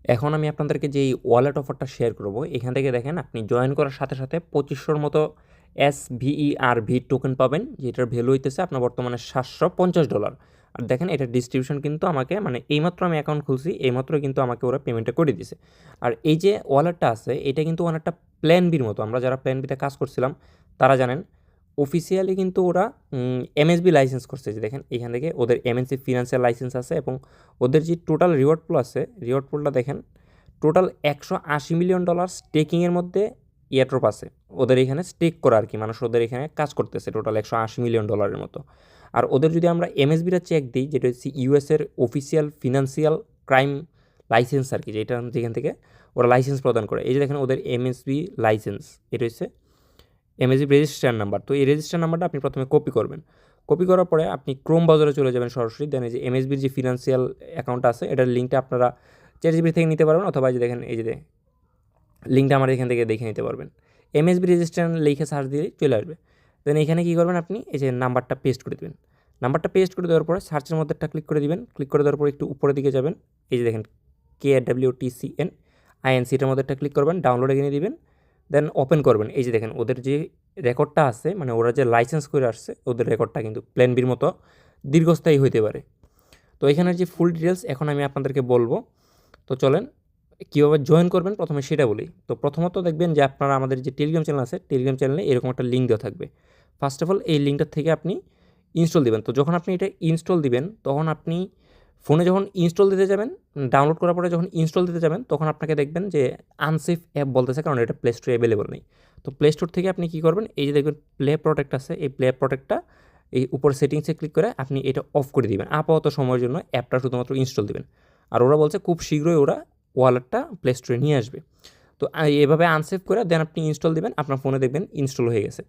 এখন আমি আপনাদেরকে যেই ওয়ালেট অফারটা শেয়ার করব, এখান থেকে দেখেন আপনি জয়েন করার সাথে সাথে 2500 মতো SVERV টোকেন পাবেন, যেটার ভ্যালু হইতেছে আপনার বর্তমানে $750। আর দেখেন এটার ডিস্ট্রিবিউশন কিন্তু আমাকে মানে এইমাত্র আমি অ্যাকাউন্ট খুলছি, এইমাত্র কিন্তু আমাকে ওরা পেমেন্টটা করে দিছে। আর এই যে ওয়ালেটটা আছে এটা কিন্তু অনেকটা প্ল্যান বির মতো, আমরা যারা প্ল্যান বিতে কাজ করছিলাম তারা জানেন অফিসিয়ালি কিন্তু ওরা MSB লাইসেন্স করছে। যে দেখেন এখান থেকে ওদের MNC ফিনান্সিয়াল লাইসেন্স আছে এবং ওদের যে টোটাল রিওয়ার্ড পুল আছে, রিওয়ার্ড পুলটা দেখেন টোটাল $180 মিলিয়ন স্টেকিংয়ের মধ্যে ইয়ারড্রপ আছে ওদের এখানে স্টেক করা আর কি, মানুষ ওদের এখানে কাজ করতেছে টোটাল $180 মিলিয়ন মতো। আর ওদের যদি আমরা MSBটা চেক দিই, যেটা হচ্ছে ইউএসের অফিসিয়াল ফিনান্সিয়াল ক্রাইম লাইসেন্স আর কি, যেখান থেকে ওরা লাইসেন্স প্রদান করে। এই যে দেখেন ওদের MSB লাইসেন্স, এটা হচ্ছে MSB রেজিস্ট্রার নাম্বার। তো এই রেজিস্ট্রার নাম্বারটা আপনি প্রথমে কপি করবেন, কপি করার পরে আপনি ক্রোম ব্রাউজারে চলে যাবেন সরাসরি। দেন এই যে MSBর যে ফিনান্সিয়াল অ্যাকাউন্ট আছে এটার লিঙ্কটা আপনারা ChatGPT থেকে নিতে পারবেন, অথবা যে দেখেন এই যে লিঙ্কটা আমার এখান থেকে দেখে নিতে পারবেন। MSB রেজিস্ট্রেশন লিখে সার্চ দিয়ে চলে আসবে। দেন এখানে কী করবেন, আপনি এই যে নাম্বারটা পেস্ট করে দেবেন। নাম্বারটা পেস্ট করে দেওয়ার পরে সার্চের মধ্যে একটা ক্লিক করে দিবেন। ক্লিক করে দেওয়ার পরে একটু উপরের দিকে যাবেন, এই যে দেখেন KWTCN INC, এটার মধ্যে একটা ক্লিক করবেন, ডাউনলোডে কিনে দিবেন। দেন ওপেন করবেন। এই যে দেখেন ওদের যে রেকর্ডটা আছে, মানে ওরা যে লাইসেন্স করে আসছে ওদের রেকর্ডটা কিন্তু প্ল্যান বির মতো দীর্ঘস্থায়ী হইতে পারে। তো এখানের যে ফুল ডিটেলস এখন আমি আপনাদেরকে বলবো। তো চলেন কীভাবে জয়েন করবেন প্রথমে সেটা বলি। তো প্রথমত দেখবেন যে আপনারা আমাদের যে টেলিগ্রাম চ্যানেল আছে, টেলিগ্রাম চ্যানেলে এরকম একটা লিঙ্ক দেওয়া থাকবে। ফার্স্ট অফ অল এই লিঙ্কটা থেকে আপনি ইনস্টল দিবেন। তো যখন আপনি এটা ইনস্টল দিবেন তখন আপনি ফোনে যখন ইনস্টল দিতে যাবেন, ডাউনলোড করার পরে যখন ইনস্টল দিতে যাবেন তখন আপনাকে দেখবেন যে আনসেফ অ্যাপ বলতেছে, কারণ এটা প্লে স্টোরে অ্যাভেলেবল নেই। তো প্লে স্টোর থেকে আপনি কী করবেন, এই যে দেখবেন প্লে প্রোটেক্ট আছে, এই প্লে প্রোটেক্টটা এই উপর সেটিংসে ক্লিক করে আপনি এটা অফ করে দিবেন আপাতত সময়ের জন্য, অ্যাপটা শুধুমাত্র ইনস্টল দিবেন। আর ওরা বলছে খুব শীঘ্রই ওরা ওয়ালেটটা প্লে স্টোরে নিয়ে আসবে। তো এভাবে আনসেভ করে দেন আপনি ইনস্টল দিবেন, আপনার ফোনে দেখবেন ইনস্টল হয়ে গেছে,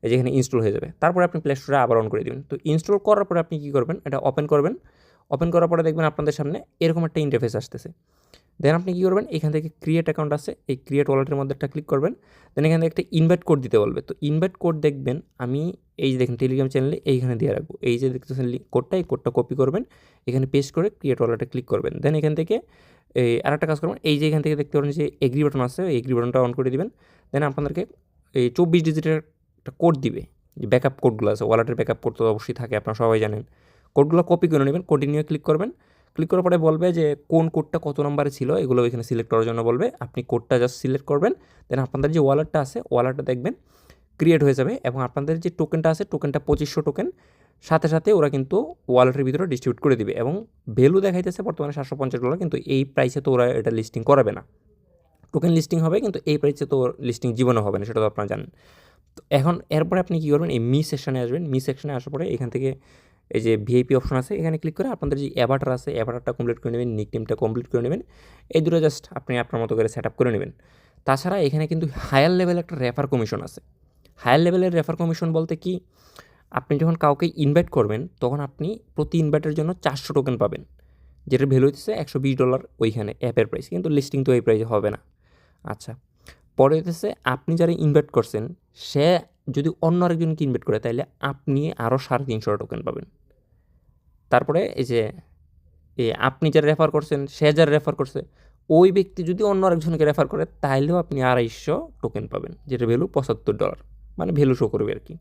এই যেখানে ইনস্টল হয়ে যাবে। তারপরে আপনি প্লে স্টোরে আবার অন করে দেবেন। তো ইনস্টল করার পরে আপনি কী করবেন, এটা ওপেন করবেন। ওপেন করার পরে দেখবেন আপনাদের সামনে এরকম একটা ইন্টারফেস আসতেছে। দেন আপনি কী করবেন, এখান থেকে ক্রিয়েট অ্যাকাউন্ট আছে, এই ক্রিয়েট ওয়ালেটের মধ্যে একটা ক্লিক করবেন। দেন এখান থেকে একটা ইনভাইট কোড দিতে বলবে। তো ইনভাইট কোড দেখবেন আমি এই যে দেখেন টেলিগ্রাম চ্যানেলে এইখানে দিয়ে রাখবো, এই যে দেখতেছেন কোডটা, এই কোডটা কপি করবেন, এখানে পেস্ট করে ক্রিয়েট ওয়ালেটে ক্লিক করবেন। দেন এখান থেকে এই আরেকটা কাজ করবেন, এই যে এখান থেকে দেখতে পারেন যে এগ্রি বাটন আছে, এই এগ্রি বাটনটা অন করে দিবেন। দেন আপনাদেরকে এই 24 ডিজিটের একটা কোড দিবে, যে ব্যাকআপ কোডগুলো আছে, ওয়ালেটের ব্যাকআপ কোড তো অবশ্যই থাকে, আপনারা সবাই জানেন। কোডগুলো কপি করে নেবেন, কন্টিনিউ ক্লিক করবেন। ক্লিক করার পরে বলবে যে কোন কোডটা কত নম্বরে ছিল, এগুলো এখানে সিলেক্ট করার জন্য বলবে। আপনি কোডটা জাস্ট সিলেক্ট করবেন। দেন আপনাদের যে ওয়ালেটটা আছে, ওয়ালেটটা দেখবেন ক্রিয়েট হয়ে যাবে এবং আপনাদের যে টোকেনটা আছে, টোকেনটা 2500 টোকেন সাথে সাথে ওরা কিন্তু ওয়ালেটের ভিতরে ডিস্ট্রিবিউট করে দিবে। এবং ভ্যালু দেখাইতেছে বর্তমানে $750, কিন্তু এই প্রাইসে তো ওরা এটা লিস্টিং করাবে না। টোকেন লিস্টিং হবে কিন্তু এই প্রাইসে তো লিস্টিং জীবনে হবে না, সেটা তো আপনারা জানেন। তো এখন এরপরে আপনি কী করবেন, এই মি সেকশনে আসবেন। মি সেকশনে আসার পরে এখান থেকে এই যে ভিআইপি অপশন আছে, এখানে ক্লিক করে আপনাদের যে অ্যাভাটার আছে, অ্যাভাটারটা কমপ্লিট করে নেবেন, নিকনেমটা কমপ্লিট করে নেবেন। এই দুটো জাস্ট আপনি আপনার মতো করে সেট আপ করে নেবেন। তাছাড়া এখানে কিন্তু হায়ার লেভেল একটা রেফার কমিশন আছে। হায়ার লেভেলের রেফার কমিশন বলতে কি, আপনি যখন কাউকে ইনভাইট করবেন তখন আপনি প্রতি ইনভাইটের জন্য 400 টোকেন পাবেন, যেটার ভ্যালু হচ্ছে $120 ওইখানে অ্যাপের প্রাইস, কিন্তু লিস্টিং তো এই প্রাইসে হবে না। আচ্ছা, পরে হচ্ছে আপনি যারা ইনভাইট করছেন সে যদি অন্য আরেকজনকে ইনভাইট করে তাহলে আপনি আরও 350 টোকেন পাবেন। তারপরে এই যে আপনি যারা রেফার করছেন, সে যারা রেফার করছে, ওই ব্যক্তি যদি অন্য আরেকজনকে রেফার করে তাহলেও আপনি 250 টোকেন পাবেন, যেটার ভ্যালু $75, মানে ভ্যালু শো করবে আর কি।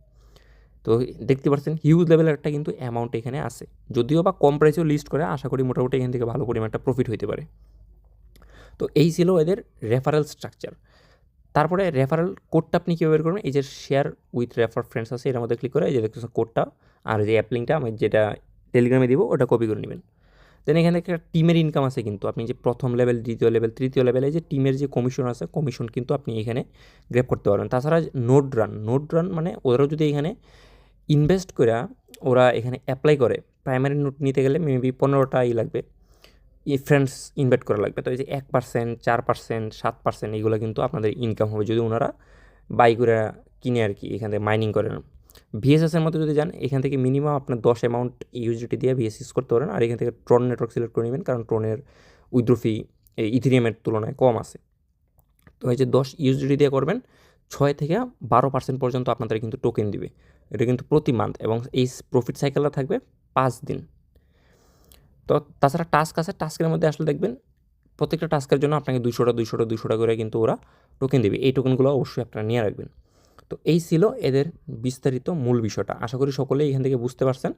তো দেখতে পাচ্ছেন হিউজ লেভেলের একটা কিন্তু অ্যামাউন্ট এখানে আছে, যদিও বা কম প্রাইসেও লিস্ট করে, আশা করি মোটামুটি এখান থেকে ভালো পরিমাণ একটা প্রফিট হইতে পারে। তো এই ছিল এদের রেফারেল স্ট্রাকচার। তারপরে রেফারেল কোডটা আপনি কীভাবে বের করবেন, এই যে শেয়ার উইথ রেফার ফ্রেন্ডস আছে, এর মধ্যে ক্লিক করে এই যে দেখতেছেন কোডটা আর যে অ্যাপ লিঙ্কটা আমি যেটা টেলিগ্রামে দিব ওটা কপি করে নেবেন। দেন এখানে একটা টিমের ইনকাম আছে, কিন্তু আপনি যে প্রথম লেভেল, দ্বিতীয় লেভেল, তৃতীয় লেভেলে যে টিমের যে কমিশন আছে, কমিশন কিন্তু আপনি এখানে গ্র্যাব করতে পারবেন। তাছাড়া নোড রান মানে ওরাও যদি এখানে ইনভেস্ট করে ওরা এখানে অ্যাপ্লাই করে, প্রাইমারি নোট নিতে গেলে মেবি 15টাই লাগবে, ফ্রেন্ডস ইনভাইট করা লাগবে। তো এই যে 1%, 4%, 7% এইগুলো কিন্তু আপনাদের ইনকাম হবে যদি ওনারা বাই করে কিনে আর কি, এখান থেকে মাইনিং করেন। ভিএসএসের মধ্যে যদি যান, এখান থেকে মিনিমাম আপনার 10 অ্যামাউন্ট ইউএসডিটি দিয়ে ভিএস ইউজ করতে পারেন। আর এখান থেকে ট্রন নেটওয়ার্ক সিলেক্ট করে নেবেন, কারণ ট্রনের উইথড্র ফি এই ইথেরিয়ামের তুলনায় কম আছে। তো এই যে 10 ইউএসডিটি দিয়ে করবেন, 6 থেকে 12% পর্যন্ত আপনাদের কিন্তু টোকেন দিবে। এটা কিন্তু প্রতি মান্থ, এবং এই প্রফিট সাইকেলটা থাকবে 5 দিন। তো তাছাড়া টাস্ক আছে, টাস্কের মধ্যে আসলে দেখবেন প্রত্যেকটা টাস্কের জন্য আপনাকে 200টা করে কিন্তু ওরা টোকেন দেবে। এই টোকেনগুলো অবশ্যই আপনারা নিয়ে রাখবেন। তো এই ছিল এদের বিস্তারিত মূল বিষয়টা। আশা করি সকলেই এখান থেকে বুঝতে পারছেন।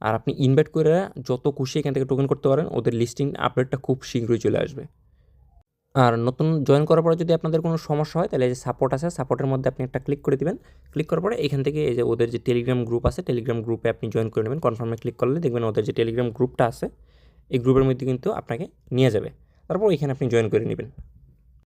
আর আপনি ইনভাইট করে যত খুশি এখান থেকে টোকেন করতে পারেন। ওদের লিস্টিং আপডেটটা খুব শীঘ্রই চলে আসবে। আর নতুন জয়েন করার পরে যদি আপনাদের কোনো সমস্যা হয়, তাহলে এই যে সাপোর্ট আছে, সাপোর্টের মধ্যে আপনি একটা ক্লিক করে দিবেন। ক্লিক করার পরে এখান থেকে এই যে ওদের যে টেলিগ্রাম গ্রুপ আছে, টেলিগ্রাম গ্রুপে আপনি জয়েন করে নেবেন। কনফার্মে ক্লিক করলে দেখবেন ওদের যে টেলিগ্রাম গ্রুপটা আছে, এই গ্রুপের মধ্যে কিন্তু আপনাকে নিয়ে যাবে। তারপর এখানে আপনি জয়েন করে নেবেন।